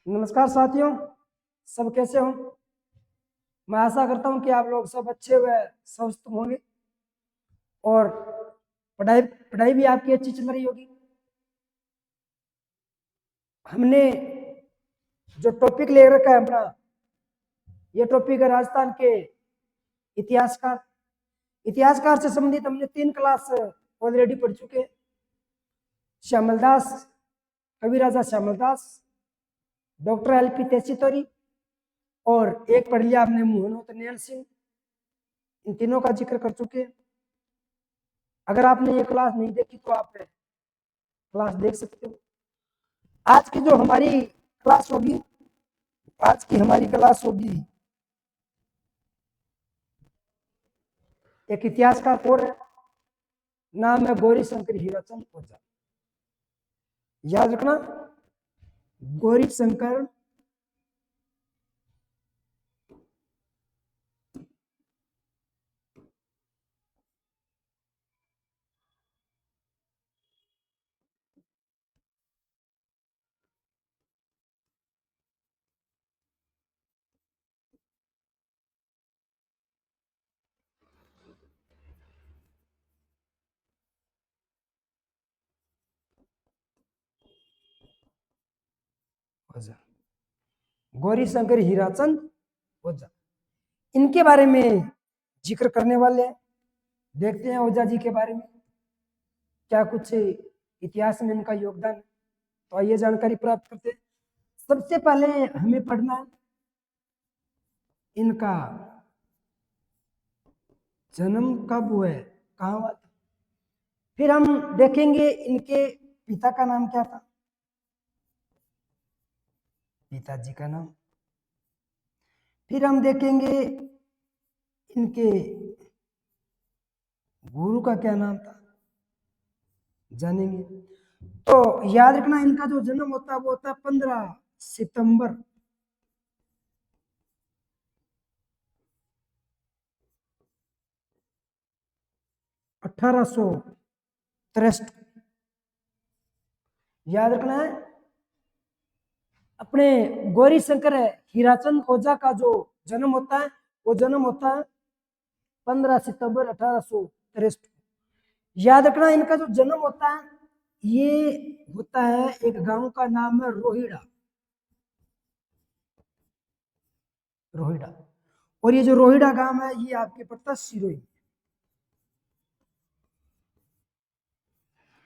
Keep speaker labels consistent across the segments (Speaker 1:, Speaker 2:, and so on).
Speaker 1: नमस्कार साथियों, सब कैसे हो। मैं आशा करता हूं कि आप लोग सब अच्छे व स्वस्थ होंगे और पढ़ाई पढ़ाई भी आपकी अच्छी चल रही होगी। हमने जो टॉपिक ले रखा है अपना, ये टॉपिक है राजस्थान के इतिहासकार। इतिहासकार से संबंधित हमने 3 क्लास ऑलरेडी पढ़ चुके हैं। श्यामलदास, कवि राजा श्यामलदास, डॉक्टर एल.पी. तेसीतोरी और एक पढ़ लिया आपने मोहनोत नैन सिंह। इन तीनों का जिक्र कर चुके हैं। अगर आपने ये क्लास नहीं देखी तो आप क्लास देख सकते हो। आज की जो हमारी क्लास होगी, आज की हमारी क्लास होगी एक इतिहासकार और है, नाम है गौरी शंकर हीराचंद ओझा। याद रखना, गौरी शंकर ओझा, गौरी शंकर हीराचंद ओझा, इनके बारे में जिक्र करने वाले हैं। देखते हैं ओझा जी के बारे में क्या कुछ इतिहास में इनका योगदान है। तो आइए जानकारी प्राप्त करते हैं। सबसे पहले हमें पढ़ना है इनका जन्म कब हुआ है, कहाँ हुआ था। फिर हम देखेंगे इनके पिता का नाम क्या था, पिताजी का नाम। फिर हम देखेंगे इनके गुरु का क्या नाम था, जानेंगे। तो याद रखना, इनका जो जन्म होता है वो होता है 15 सितंबर 1863। याद रखना है, अपने गौरी शंकर हीराचंद ओझा का जो जन्म होता है वो जन्म होता है 15 सितंबर 1863। याद रखना, इनका जो जन्म होता है ये होता है एक गांव का नाम है रोहिड़ा। रोहिड़ा, और ये जो रोहिड़ा गांव है ये आपके पड़ता है सिरोही।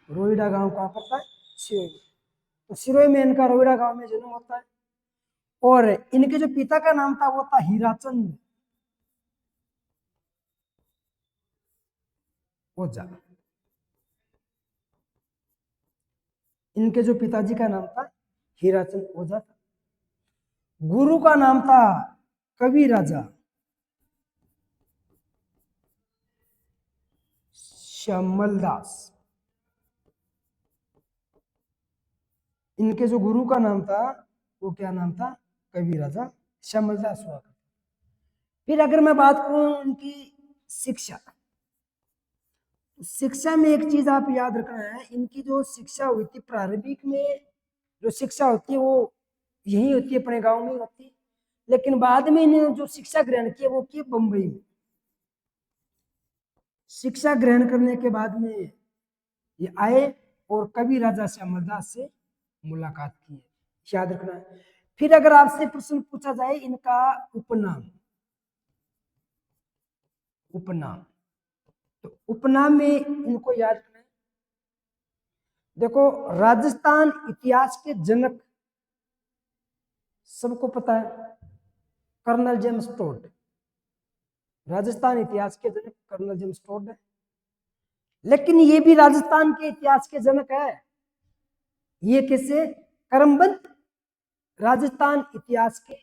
Speaker 1: रोहिड़ा गांव कहाँ पड़ता है, सिरोही। तो सिरोही में इनका रोहिड़ा गांव में जन्म होता है। और इनके जो पिता का नाम था वो था हीराचंद ओझा। इनके जो पिताजी का नाम था हीराचंद ओझा था। गुरु का नाम था कवि राजा श्यामलदास। इनके जो गुरु का नाम था वो क्या नाम था, कवि राजा श्यामलदास हुआ करता। फिर अगर मैं बात करूं इनकी शिक्षा, शिक्षा में एक चीज आप याद रखना है, इनकी जो शिक्षा हुई थी प्रारंभिक में, जो शिक्षा होती है वो यही होती है, अपने गांव में होती है। लेकिन बाद में इन्होंने जो शिक्षा ग्रहण की वो की बंबई में। शिक्षा ग्रहण करने के बाद में ये आए और कवि राजा श्यामलदास से मुलाकात की है, याद रखना है। फिर अगर आपसे प्रश्न पूछा जाए इनका उपनाम, उपनाम, तो उपनाम में इनको याद रखना है। देखो, राजस्थान इतिहास के जनक सबको पता है, कर्नल जेम्स टोड। राजस्थान इतिहास के जनक कर्नल जेम्स टोड है। लेकिन ये भी राजस्थान के इतिहास के जनक है। ये कैसे, क्रमबद्ध राजस्थान इतिहास के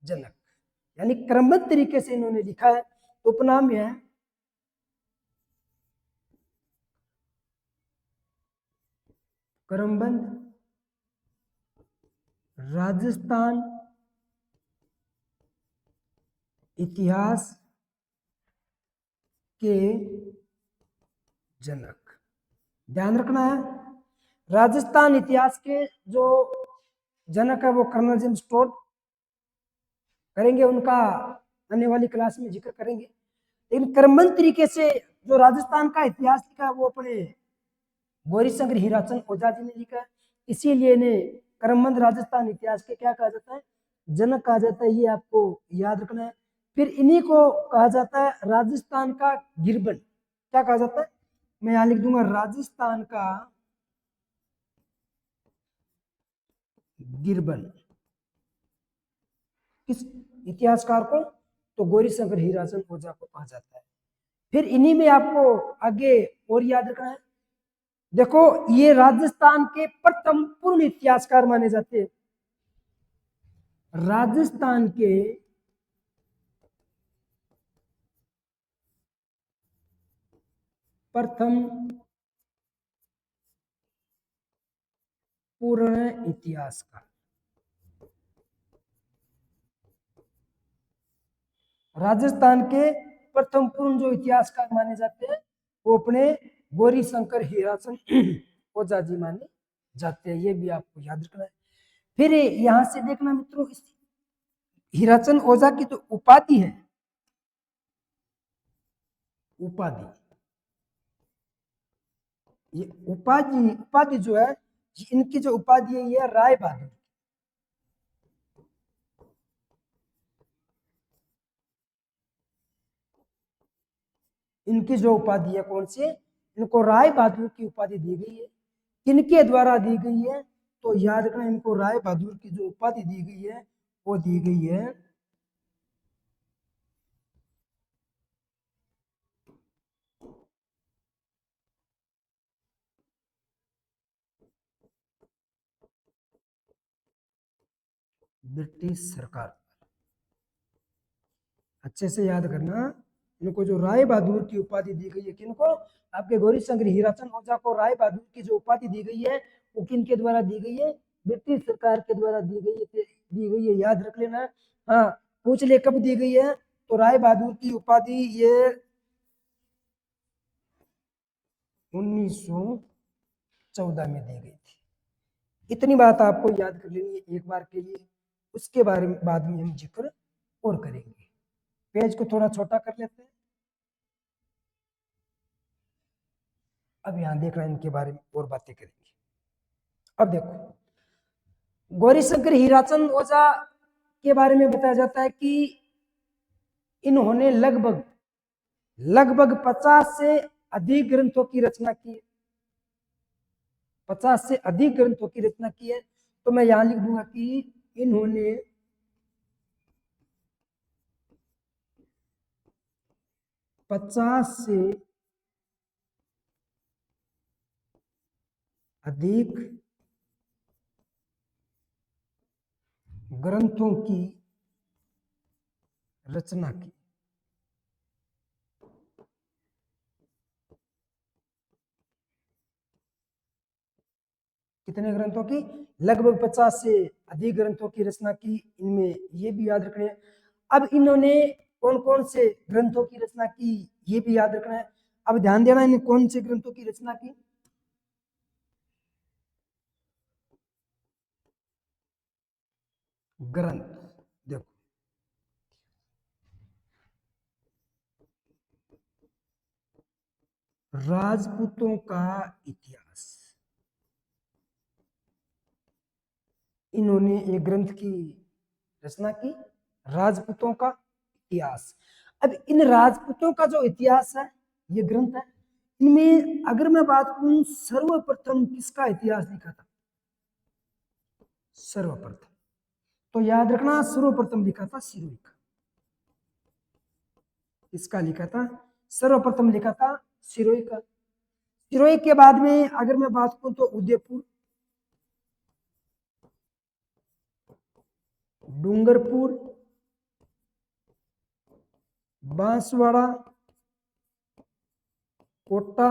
Speaker 1: जनक, यानी क्रमबद्ध तरीके से इन्होंने लिखा है। तो उपनाम है क्रमबद्ध राजस्थान इतिहास के जनक। ध्यान रखना है, राजस्थान इतिहास के जो जनक है वो कर्नल जेम्स टोड करेंगे, उनका आने वाली क्लास में जिक्र करेंगे। लेकिन क्रमबद्ध तरीके से जो राजस्थान का इतिहास लिखा है वो अपने गौरीशंकर हीराचंद ओझा जी ने लिखा है। इसीलिए इन्हें क्रमबद्ध राजस्थान इतिहास के क्या कहा जाता है, जनक कहा जाता है, ये आपको याद रखना है। फिर इन्हीं को कहा जाता है राजस्थान का गिरबन। क्या कहा जाता है, मैं यहां लिख दूंगा, राजस्थान का गिरबन। किस इतिहासकार को, तो गौरीशंकर हीराचंद ओझा को कहा जाता है। फिर इन्हीं में आपको आगे और याद रखना है, देखो ये राजस्थान के प्रथम पूर्ण इतिहासकार माने जाते हैं। राजस्थान के प्रथम पूर्ण इतिहासकार, राजस्थान के प्रथम पूर्ण जो इतिहासकार माने जाते हैं वो अपने गौरीशंकर हीराचंद ओझा जी माने जाते हैं। ये भी आपको याद रखना है। फिर यहां से देखना मित्रों, इस हीराचंद ओझा की जो उपाधि है, उपाधि, ये उपाधि उपाधि जो है, इनकी जो उपाधि है ये राय बहादुर। इनकी जो उपाधि है कौन सी, इनको राय बहादुर की उपाधि दी गई है। किनके द्वारा दी गई है, तो याद रखना, इनको राय बहादुर की जो उपाधि दी गई है वो दी गई है ब्रिटिश सरकार। अच्छे से याद करना, इनको जो राय बहादुर की उपाधि दी गई है, किनको, आपके गौरीशंकर हीराचंद ओझा को राय बहादुर की जो उपाधि दी गई है वो किनके द्वारा दी गई है, ब्रिटिश सरकार के द्वारा दी गई है, याद रख लेना। हाँ, पूछ ले कब दी गई है, तो राय बहादुर की उपाधि ये 1914 में दी गई थी। इतनी बात आपको याद कर लेनी है एक बार के लिए, उसके बारे में बाद में हम जिक्र और करेंगे। पेज को थोड़ा छोटा कर लेते हैं। अब यहां देख रहे हैं, इनके बारे में और बातें करेंगे। अब देखो, गौरीशंकर हीराचंद ओझा के बारे में बताया जाता है कि इन्होंने लगभग लगभग 50 से अधिक ग्रंथों की रचना की, 50 से अधिक ग्रंथों की रचना की है। तो मैं यहां लिख दूंगा कि इन्होंने 50 से अधिक ग्रंथों की रचना की। कितने ग्रंथों की, लगभग 50 से अधिक ग्रंथों की रचना की, इनमें ये भी याद रखना है। अब इन्होंने कौन कौन से ग्रंथों की रचना की, ये भी याद रखना है। अब ध्यान देना, इन्हें कौन से ग्रंथों की रचना की, ग्रंथ, देखो राजपूतों का इतिहास, इन्होंने एक ग्रंथ की रचना की, राजपूतों का इतिहास। अब इन राजपूतों का जो इतिहास है, ये ग्रंथ है, इनमें अगर मैं बात करूं सर्वप्रथम किसका इतिहास लिखा था, सर्वप्रथम, तो याद रखना सर्वप्रथम लिखा था सिरोही का। किसका लिखा था, सर्वप्रथम लिखा था सिरोही का। सिरोही के बाद में अगर मैं बात करूं तो उदयपुर, डूंगरपुर, बांसवाड़ा, कोटा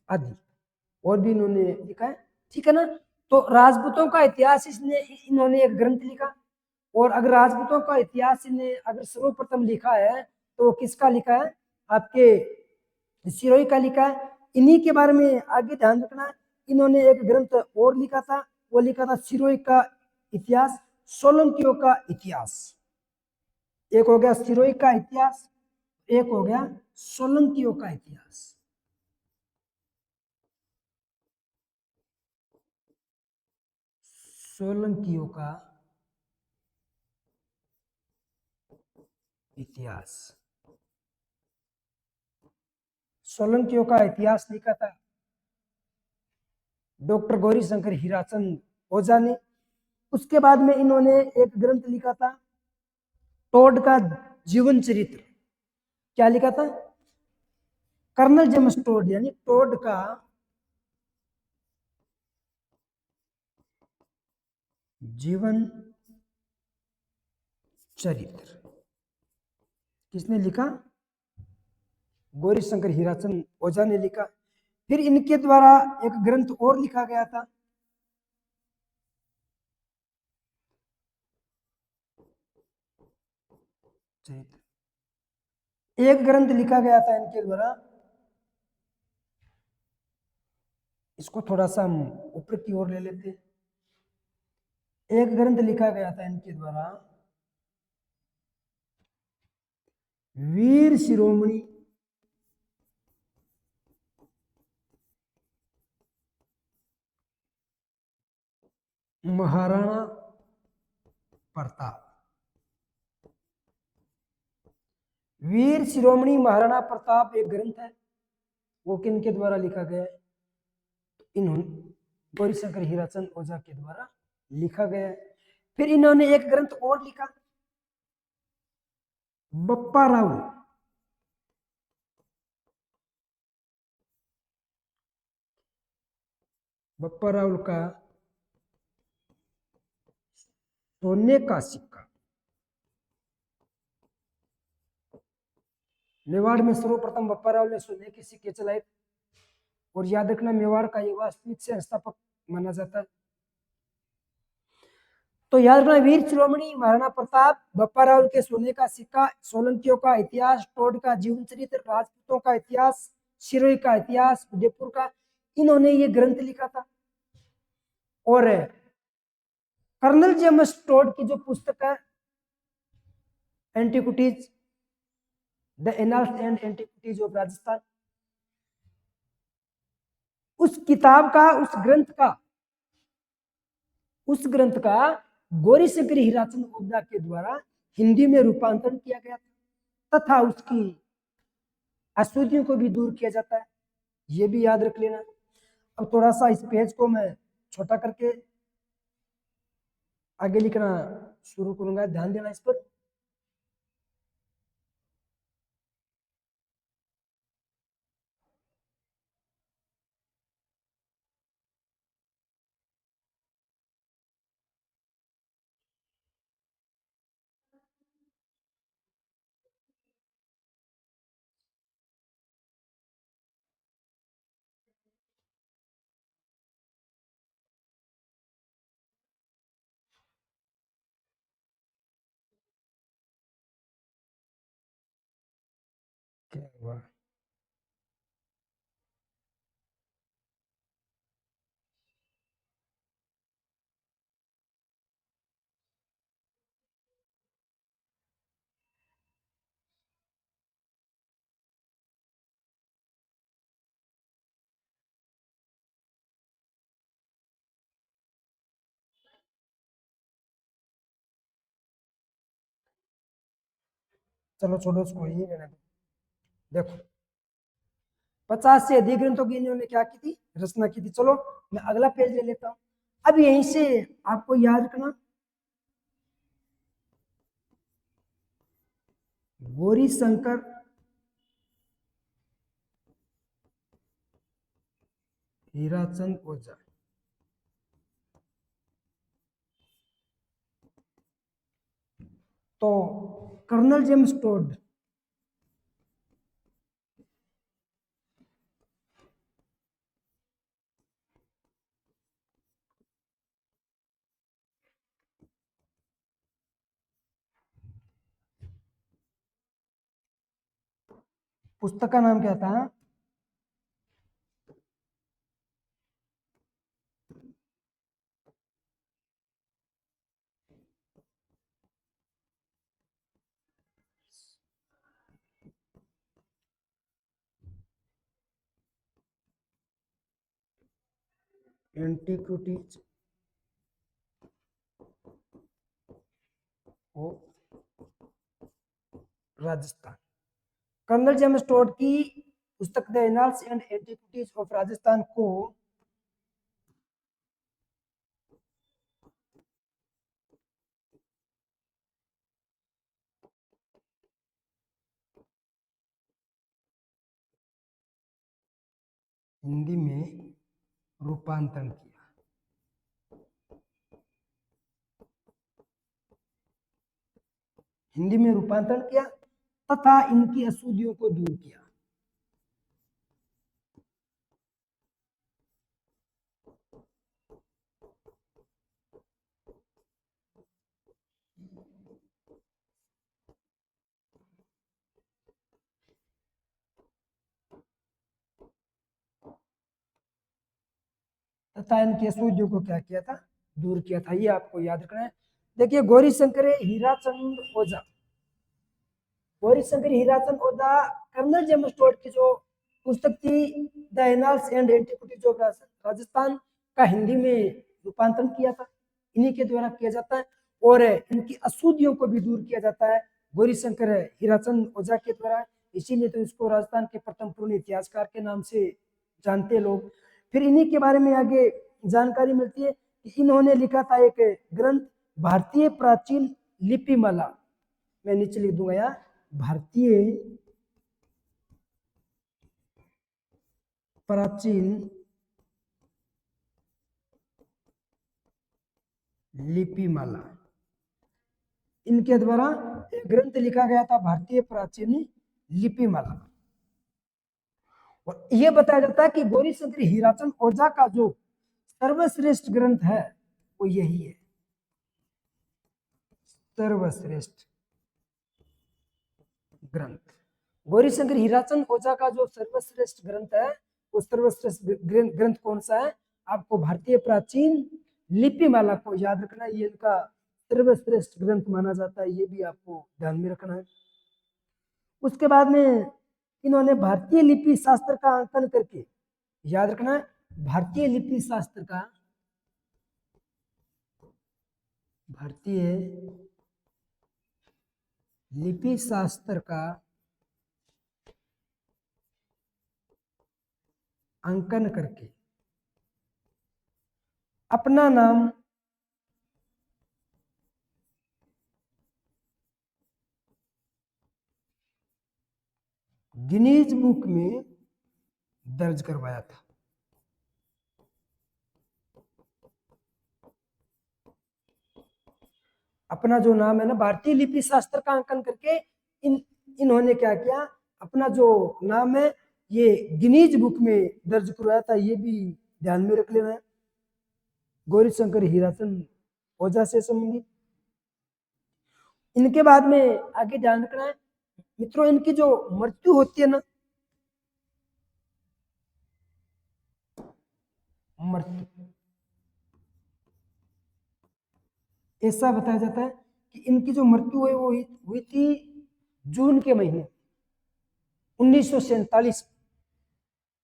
Speaker 1: आदि और भी इन्होंने लिखा है, ठीक है ना। तो राजपूतों का इतिहास इसने इन्होंने एक ग्रंथ लिखा। और अगर राजपूतों का इतिहास इन्हें अगर सर्वप्रथम लिखा है तो वो किसका लिखा है, आपके सिरोही का लिखा है। इन्हीं के बारे में आगे ध्यान रखना, इन्होंने एक ग्रंथ और लिखा था, वो लिखा था सिरोही का इतिहास, सोलंकियों का इतिहास। एक हो गया सिरोही का इतिहास, एक हो गया सोलंकियों का इतिहास। सोलंकियों का इतिहास, सोलंकियों का इतिहास लिखा था डॉक्टर गौरी शंकर हीराचंद ओझा ने। उसके बाद में इन्होंने एक ग्रंथ लिखा था टोड का जीवन चरित्र। क्या लिखा था? कर्नल जेम्स टोड, यानी टोड का जीवन चरित्र। किसने लिखा? गौरी शंकर हीराचंद ओझा ने लिखा। फिर इनके द्वारा एक ग्रंथ और लिखा गया था, एक ग्रंथ लिखा गया था इनके द्वारा, इसको थोड़ा सा हम ऊपर की ओर ले लेते। एक ग्रंथ लिखा गया था इनके द्वारा वीर शिरोमणि महाराणा प्रताप। वीर शिरोमणि महाराणा प्रताप एक ग्रंथ है, वो किन के द्वारा लिखा गया है? इन्होंने गौरी शंकर हीराचंद ओझा के द्वारा लिखा गया है। फिर इन्होंने एक ग्रंथ और लिखा, बप्पा राव। बप्पा राव का सोने का सिक्का। मेवाड़ में सर्वप्रथम बप्पा राव ने सोने के सिक्के चलाए, और याद रखना मेवाड़ का ये वास्तविक से संस्थापक माना जाता है। तो याद रखना वीर शिरोमणि महाराणा प्रताप, बप्पा राव के सोने का सिक्का, सोलंकियों का इतिहास, टोड का जीवन चरित्र, राजपूतों का इतिहास, सिरोही का इतिहास, उदयपुर का, इन्होंने ये ग्रंथ लिखा था। और कर्नल जेम्स टोड की जो पुस्तक है antiquities, the annals and antiquities of Rajasthan, उस किताब का, उस ग्रंथ का गौरी शंकर हीराचंद ओझा के द्वारा हिंदी में रूपांतरण किया गया था, तथा उसकी अशुद्धियों को भी दूर किया जाता है, ये भी याद रख लेना। अब थोड़ा सा इस पेज को मैं छोटा करके आगे लिखना शुरू करूंगा, ध्यान देना इस पर। क्या हुआ? चलो छोड़ो उसको, ही रहने दो। देखो 50 से अधिक ग्रंथों की इन्होंने क्या की थी, रचना की थी। चलो मैं अगला पेज ले लेता हूं। अब यहीं से आपको याद रखना, गौरी शंकर हीराचंद ओझा, तो कर्नल जेम्स टोड, पुस्तक का नाम क्या था? Antiquities of Rajasthan. Colonel James Tod की पुस्तक the annals and antiquities of Rajasthan को हिंदी में रूपांतरण किया। हिंदी में रूपांतरण किया तथा इनकी अशुद्धियों को दूर किया। तथा इनकी अशुद्धियों को क्या किया था? दूर किया था। ये आपको याद रखना है। देखिए गौरी शंकर हीराचंद ओझा, गौरी शंकर हीराचंद ओझा कर्नल जेम्स टोड की जो पुस्तक थी the annals and antiquities of Rajasthan का हिंदी में रूपांतरण किया था, इन्हीं के द्वारा किया जाता है। और इनकी अशुद्धियों को भी दूर किया जाता है गौरी शंकर हीराचंद ओझा के द्वारा। इसीलिए तो इसको राजस्थान के प्रथम पूर्ण इतिहासकार के नाम से जानते हैं लोग। फिर इन्हीं के बारे में आगे जानकारी मिलती है कि इन्होंने लिखा था एक ग्रंथ भारतीय प्राचीन लिपिमाला। मैं नीचे लिख दूंगा यहाँ, भारतीय प्राचीन लिपिमाला। इनके द्वारा एक ग्रंथ लिखा गया था भारतीय प्राचीन लिपिमाला। और यह बताया जाता है कि गौरी शंकर हीराचंद ओझा का जो सर्वश्रेष्ठ ग्रंथ है वो यही है, सर्वश्रेष्ठ ग्रंथ। गौरी शंकर हीराचंद ओझा का जो सर्वश्रेष्ठ ग्रंथ है वो सर्वश्रेष्ठ ग्रंथ कौन सा है? आपको भारतीय प्राचीन लिपिमाला को याद रखना है। ये इनका सर्वश्रेष्ठ ग्रंथ माना जाता है, ये भी आपको ध्यान में रखना है। उसके बाद में इन्होंने भारतीय लिपि शास्त्र का अंकन करके, याद रखना है, भारतीय लिपि शास्त्र का, भारतीय लिपि शास्त्र का अंकन करके अपना नाम गिनीज बुक में दर्ज करवाया था। अपना जो नाम है ना, भारतीय लिपि शास्त्र का अंकन करके इन्होंने क्या किया? अपना जो नाम है ये गिनीज बुक में दर्ज करवाया था, ये भी ध्यान में रख लेना है। गौरी शंकर हीराचंद ओझा से संबंधित। इनके बाद में आगे ध्यान रखना है मित्रों, इनकी जो मृत्यु होती है ना, मृत्यु ऐसा बताया जाता है कि इनकी जो मृत्यु है वो हुई थी जून के महीने 1947,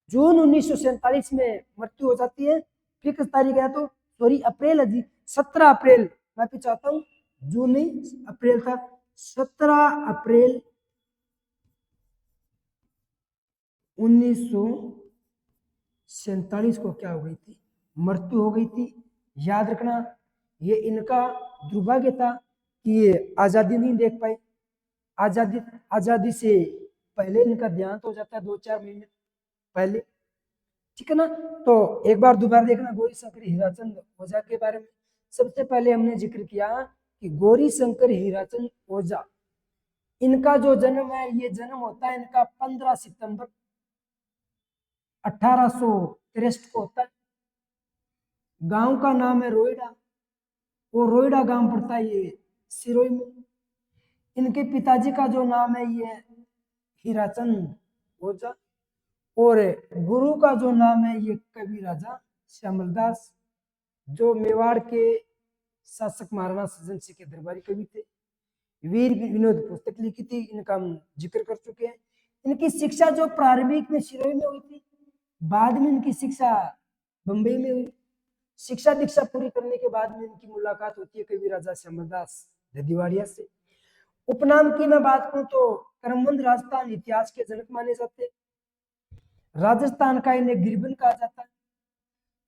Speaker 1: जून 1947 में मृत्यु हो जाती है। फिक्स तारीख है तो सॉरी अप्रैल है जी, 17 अप्रैल, मैं चाहता हूँ जून नहीं अप्रैल था, 17 अप्रैल 1947 को क्या हो गई थी? मृत्यु हो गई थी। याद रखना ये इनका दुर्भाग्य था कि ये आजादी नहीं देख पाए। आजादी से पहले इनका देहांत हो जाता है 2-4 महीने पहले, ठीक है ना। तो एक बार दोबारा देखना गौरी शंकर हीराचंद ओझा के बारे में। सबसे पहले हमने जिक्र किया कि गौरी शंकर हीराचंद ओझा, इनका जो जन्म है ये जन्म होता है इनका 15 सितंबर 1863 को होता है। गांव का नाम है रोइडा, वो रोइडा गांव पड़ता है ये सिरोही में। इनके पिताजी का जो नाम है ये हीराचंद ओझा, और गुरु का जो नाम है ये कवि राजा श्यामलदास, जो मेवाड़ के शासक महाराणा सज्जन सिंह के दरबारी कवि थे। वीर विनोद पुस्तक लिखी थी, इनका हम जिक्र कर चुके हैं। इनकी शिक्षा जो प्रारंभिक में सिरोही में हुई थी, बाद में इनकी शिक्षा बंबई में हुई। शिक्षा दीक्षा पूरी करने के बाद में इनकी मुलाकात होती है कवि राजा श्यामदास ददिवाड़िया से। उपनाम की मैं बात करूं तो करमबंद राजस्थान इतिहास के जनक माने जाते हैं। राजस्थान का इन्हें गिरबन कहा जाता है।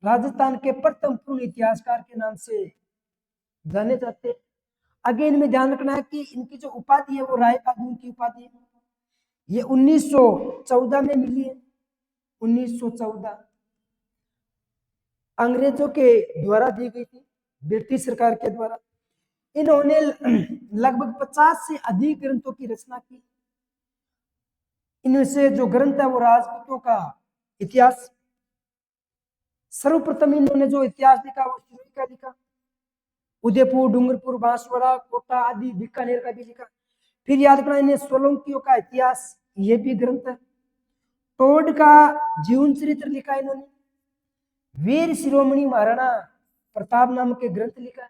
Speaker 1: राजस्थान के प्रथम पूर्ण इतिहासकार के नाम से जाने जाते हैं। आगे इनमें ध्यान रखना है कि इनकी जो उपाधि है वो राय बहादुर की उपाधि है। ये 1914 में मिली है। 1914 अंग्रेजों के द्वारा दी गई थी, ब्रिटिश सरकार के द्वारा। इन्होंने लगभग 50 से अधिक ग्रंथों की रचना की। इनमें से जो ग्रंथ है वो राजपूतों का इतिहास। सर्वप्रथम इन्होंने जो इतिहास लिखा वो सिरोही का लिखा। उदयपुर, डूंगरपुर, बांसवाड़ा, कोटा आदि, बीकानेर का भी लिखा। फिर याद रखना इन्हें सोलंकियों का इतिहास, ये भी ग्रंथ है। टोड का जीवन चरित्र लिखा इन्होंने। वीर शिरोमणि महाराणा प्रताप नाम के ग्रंथ लिखा।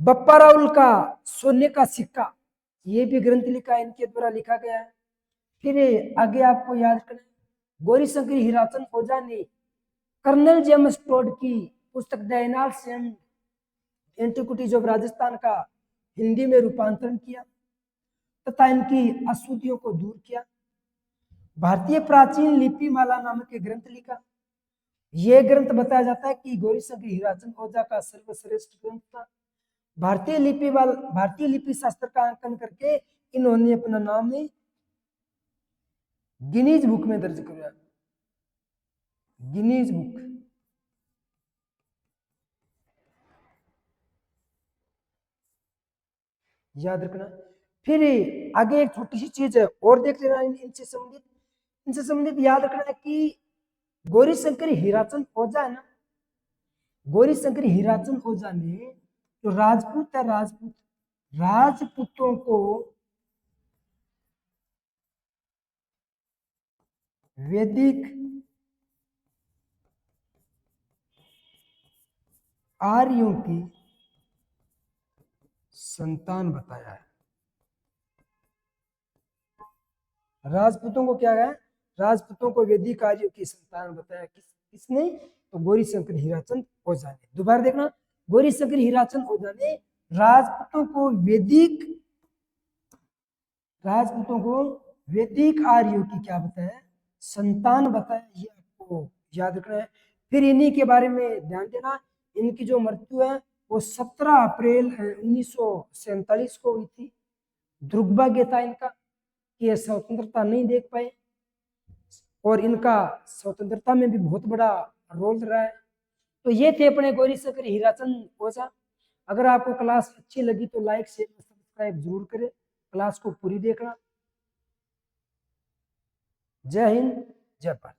Speaker 1: बप्पा राउल का सोने का सिक्का, ये भी ग्रंथ लिखा है, इनके द्वारा लिखा गया है। फिर आगे आपको याद करना, गौरीशंकर हीराचंद ओझा ने कर्नल जेम्स टोड की पुस्तक the annals and antiquities of Rajasthan का हिंदी में रूपांतरण किया तथा इनकी अशुद्धियों को दूर किया। भारतीय प्राचीन लिपि माला नामक एक ग्रंथ लिखा। यह ग्रंथ बताया जाता है कि गौरीशंकर हीराचंद ओझा का सर्वश्रेष्ठ ग्रंथ था। भारतीय लिपि शास्त्र का अंकन करके इन्होंने अपना नाम गिनीज बुक में दर्ज किया। Guinness book. याद रखना। फिर आगे एक छोटी सी चीज है और देख लेना इनसे संबंधित याद रखना है कि गौरीशंकर हीराचंद ओझा है ना, गौरीशंकर हीराचंद ओझा ने जो राजपूत है, राजपूतों को वैदिक आर्यों की संतान बताया है। राजपूतों को क्या है? राजपूतों को वैदिक आर्यों की संतान बताया। किसने? तो गौरीशंकर हीराचंद ओझा ने। दोबारा देखना, गौरीशंकर हीराचंद ओझा ने राजपूतों को वैदिक आर्यों की क्या बताया? संतान बताया। ये आपको याद रखना है। फिर इन्हीं के बारे में ध्यान देना, इनकी जो मृत्यु है वो 17 अप्रैल 1947 को हुई थी। दुर्भाग्य था इनका कि ये स्वतंत्रता नहीं देख पाए और इनका स्वतंत्रता में भी बहुत बड़ा रोल रहा है। तो ये थे अपने गौरीशंकर हीराचंद ओझा। अगर आपको क्लास अच्छी लगी तो लाइक शेयर सब्सक्राइब जरूर करें। क्लास को पूरी देखना। जय हिंद, जय भारत।